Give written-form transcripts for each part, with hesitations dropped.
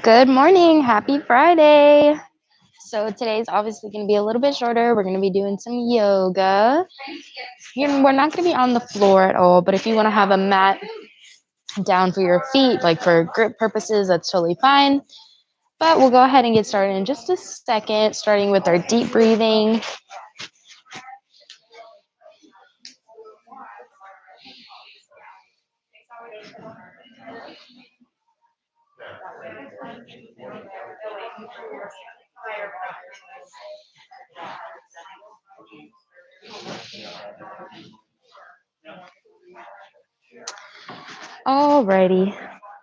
Good morning. Happy Friday. So today's obviously going to be a little bit shorter. We're going to be doing some yoga. We're not going to be on the floor at all, but if you want to have a mat down for your feet, like for grip purposes, that's totally fine. But we'll go ahead and get started in just a second, starting with our deep breathing. Alrighty.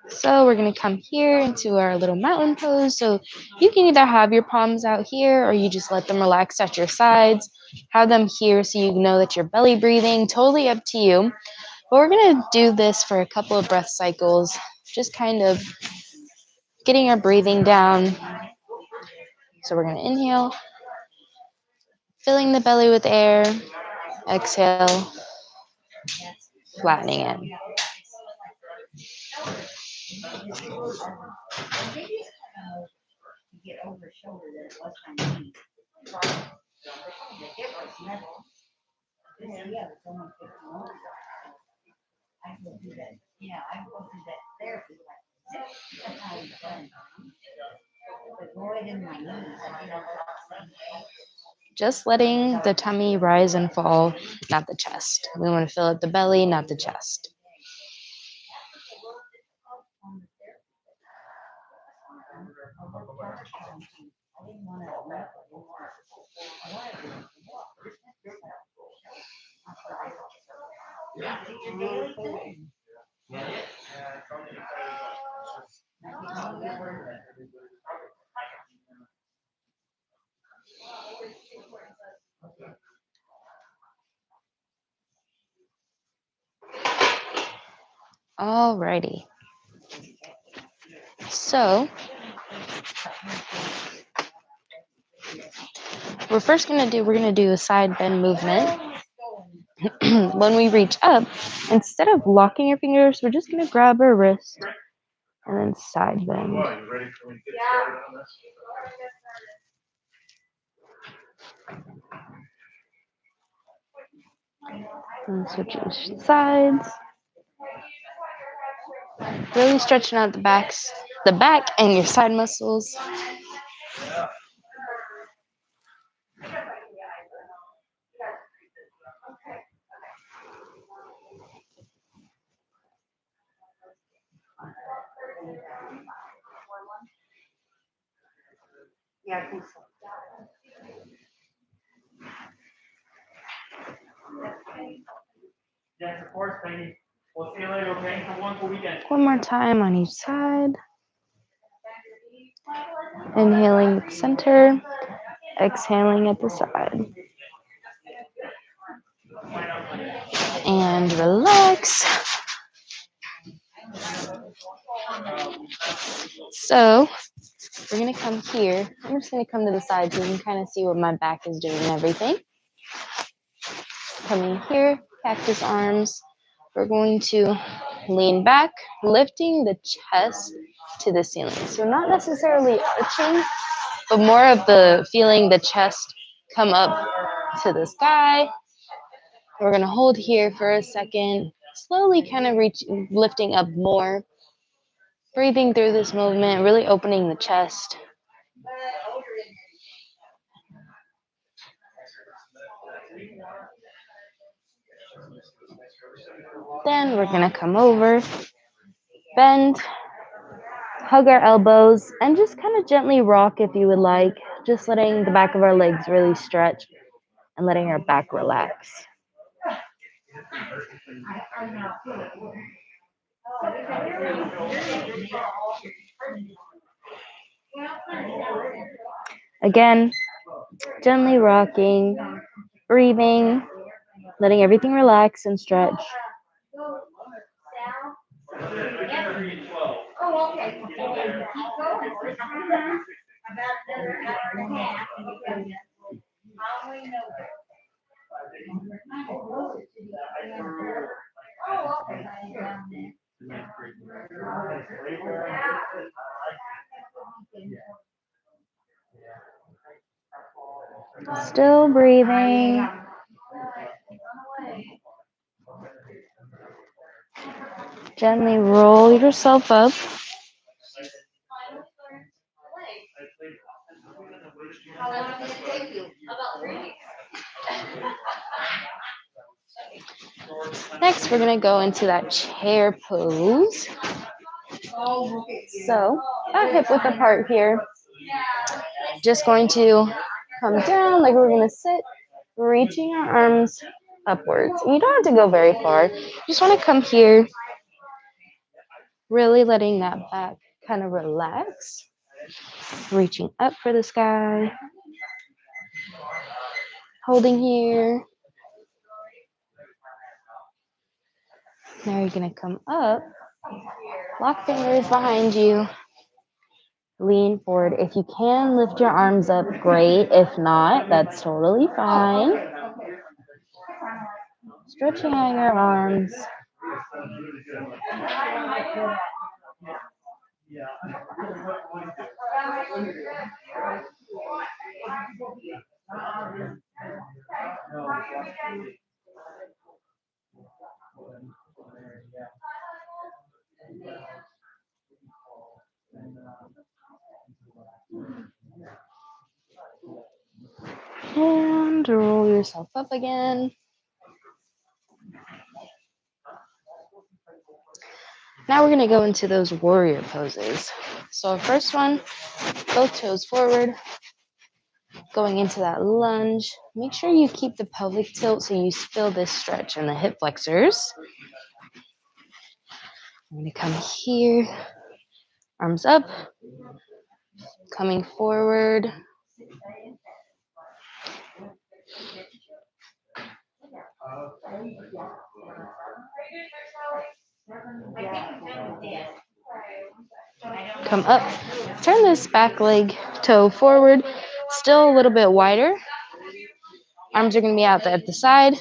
So we're going to come here into our little mountain pose. So you can either have your palms out here or you just let them relax at your sides. Have them here so you know that you're belly breathing. Totally up to you. But we're going to do this for a couple of breath cycles, just kind of getting our breathing down. So we're going to inhale, filling the belly with air, exhale, flattening it. Just letting the tummy rise and fall, not the chest. We want to fill up the belly, not the chest. Alrighty. So we're going to do a side bend movement. When we reach up, instead of locking your fingers, we're just going to grab our wrist and then side bend. And switching sides. Really stretching out the back and your side muscles. Yeah, I think so. Yes, of course, Penny. We'll see you later, okay? Have a wonderful weekend. One more time on each side. Inhaling at the center, exhaling at the side. And relax. So we're going to come here. I'm just going to come to the side so you can kind of see what my back is doing and everything. Coming here, cactus arms. We're going to lean back, lifting the chest to the ceiling. So not necessarily arching, but more of the feeling the chest come up to the sky. We're gonna hold here for a second, slowly kind of lifting up more, breathing through this movement, really opening the chest. Then we're gonna come over, bend, hug our elbows, and just kind of gently rock if you would like, just letting the back of our legs really stretch and letting our back relax. Again, gently rocking, breathing, letting everything relax and stretch. Still breathing. Gently roll yourself up. Next, we're going to go into that chair pose. So, about hip width apart here. Just going to come down like we're going to sit, reaching our arms upwards. And you don't have to go very far. You just want to come here, really letting that back kind of relax. Reaching up for the sky. Holding here. Now you're going to come up. Lock fingers behind you. Lean forward. If you can lift your arms up, great. If not, that's totally fine. Stretching out your arms. And roll yourself up again. Now we're going to go into those warrior poses. So first one, both toes forward, going into that lunge. Make sure you keep the pelvic tilt so you feel this stretch in the hip flexors. I'm going to come here, arms up, coming forward. Come up, turn this back leg toe forward, still a little bit wider. Arms are going to be out at the side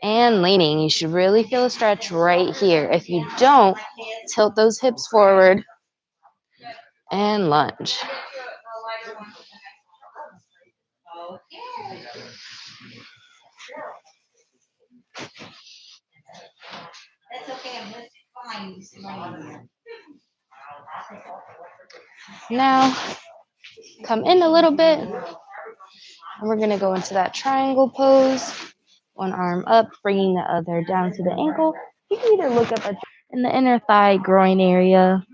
and leaning. You should really feel a stretch right here. If you don't, tilt those hips forward and lunge. Now, come in a little bit, and we're going to go into that triangle pose. One arm up, bringing the other down to the ankle. You can either look up in the inner thigh, groin area.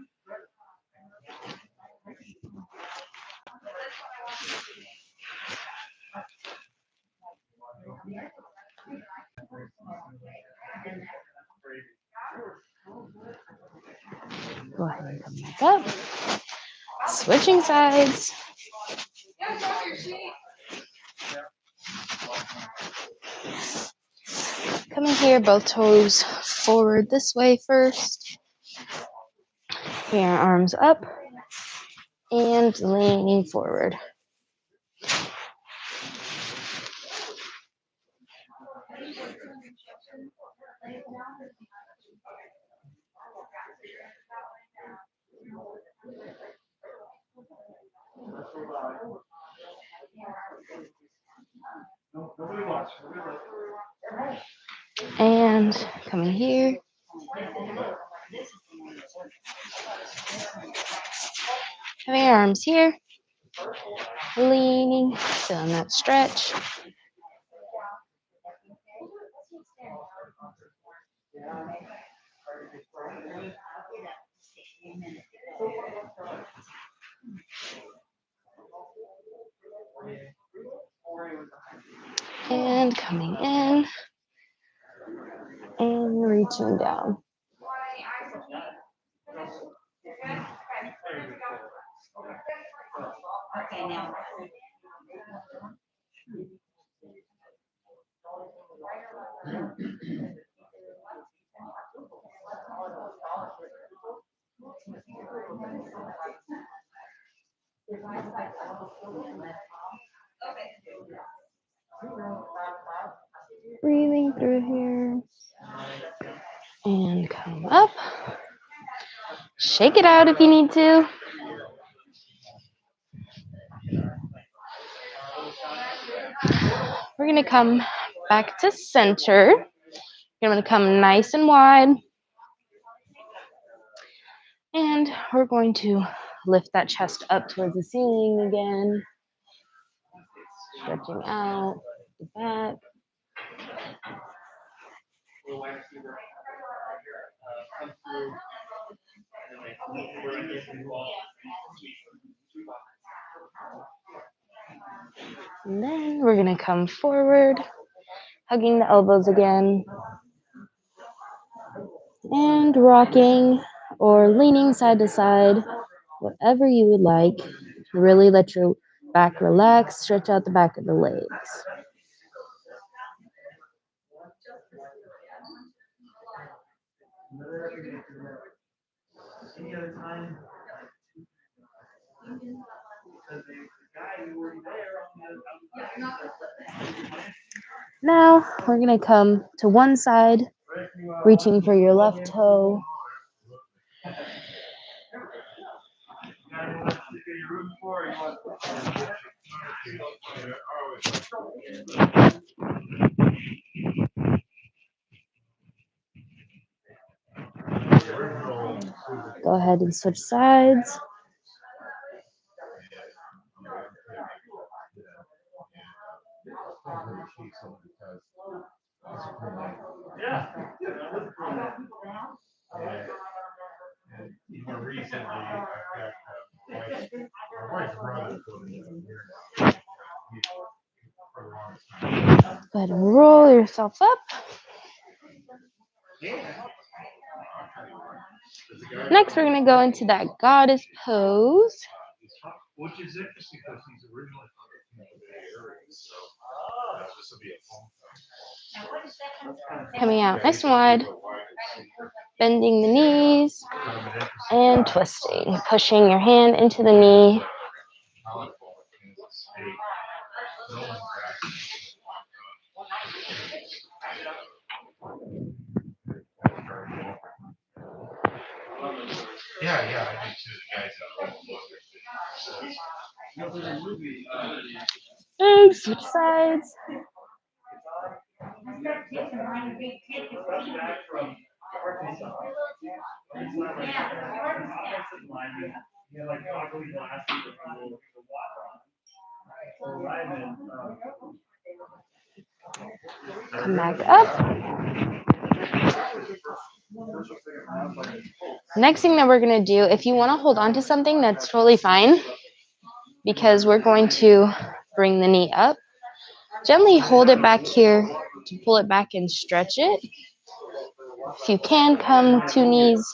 Go ahead and come back up. Switching sides. Coming here, both toes forward this way first. Bring our arms up and leaning forward. And coming here. Having your arms here. Leaning, feeling that stretch. And coming in and reaching down. Breathing through here. And come up. Shake it out if you need to. We're going to come back to center. You're going to come nice and wide. And we're going to lift that chest up towards the ceiling again. Stretching out the back. And then we're going to come forward, hugging the elbows again. And rocking or leaning side to side, whatever you would like. Really let your back relax, stretch out the back of the legs. Now we're going to come to one side, reaching for your left toe. Go ahead and switch sides. Go ahead and roll yourself up. Next, we're going to go into that goddess pose. Which is interesting because he's originally from the Bay Area, so this will be a fun. Coming out nice and wide. Bending the knees and twisting. Pushing your hand into the knee. Yeah, I do too. The guys And switch sides. Come back up. Next thing that we're going to do, if you want to hold on to something, that's totally fine, because we're going to bring the knee up. Gently hold it back here to pull it back and stretch it. If you can come with two knees,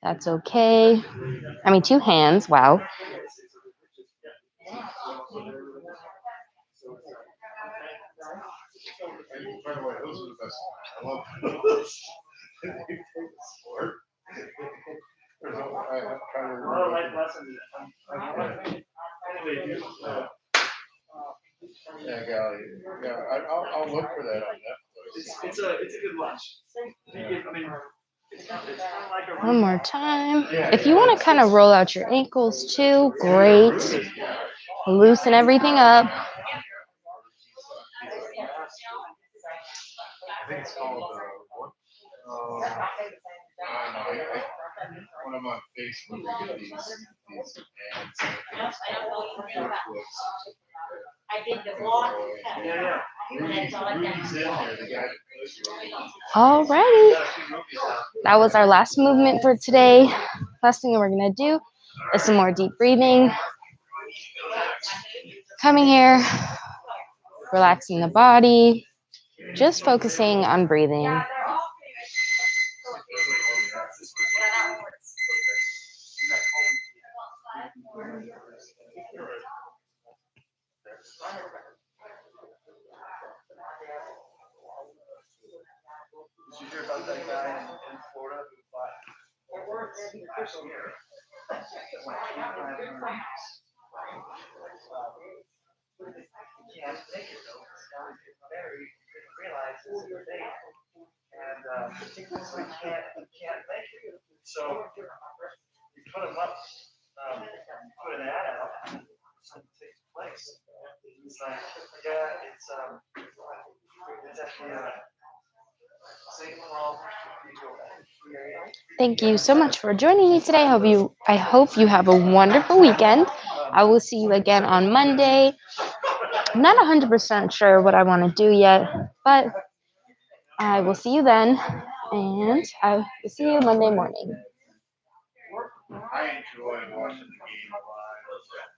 that's okay. I mean, two hands, wow. By the way, those are the best. I love those. There's a kind of life lesson. I'll look for that on Netflix. It's a good watch. One more time. If you want to kind of roll out your ankles too, great. Loosen everything up. think it's called what? I don't know. When I'm on Facebook, I get these ads. I think it's called flips. Yeah. Rudy's in there. The guy that plays Alrighty, that was our last movement for today. Last thing we're gonna do is some more deep breathing. Coming here, relaxing the body, just focusing on breathing. Did you hear about that guy in Florida who bought can't make it though. Now he's married, he realizes they and so he can't make it. So you put him up, put an ad out, something takes place. He's like, yeah, it's at the St. Paul Cathedral. Thank you so much for joining me today. I hope you have a wonderful weekend. I will see you again on Monday. I'm not 100% sure what I want to do yet, but I will see you then, and I will see you Monday morning. I enjoy watching the game live.